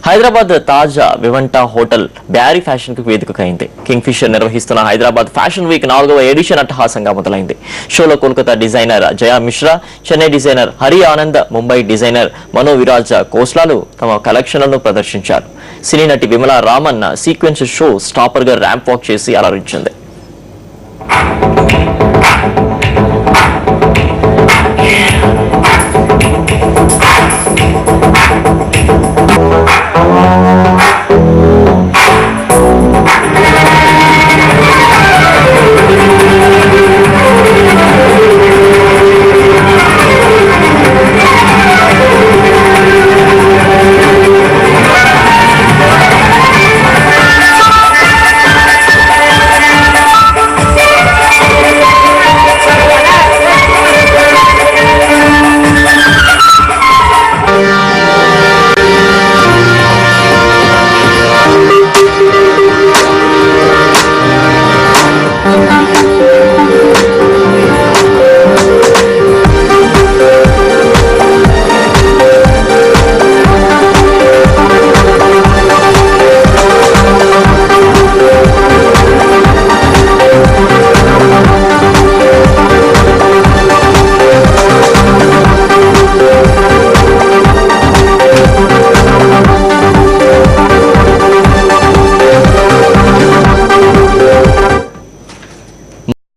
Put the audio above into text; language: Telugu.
హైదరాబాద్ తాజా వివంటా హోటల్ బ్యారీ ఫ్యాషన్ కు వేదికైంది. కింగ్ ఫిషర్ నిర్వహిస్తున్న హైదరాబాద్ ఫ్యాషన్ వీక్ 4వ ఎడిషన్ అట్టహాసంగా మొదలైంది. షోలో కోల్కతా డిజైనర్ జయా మిశ్రా, చెన్నై డిజైనర్ హరి ఆనంద్, ముంబై డిజైనర్ మనో విరాజ్ కోస్లాలు తమ కలెక్షన్లను ప్రదర్శించారు. సినీ నటి Vimala Raman sequence show stopper గా ర్యాంప్ వాక్ చేసి అలరించింది.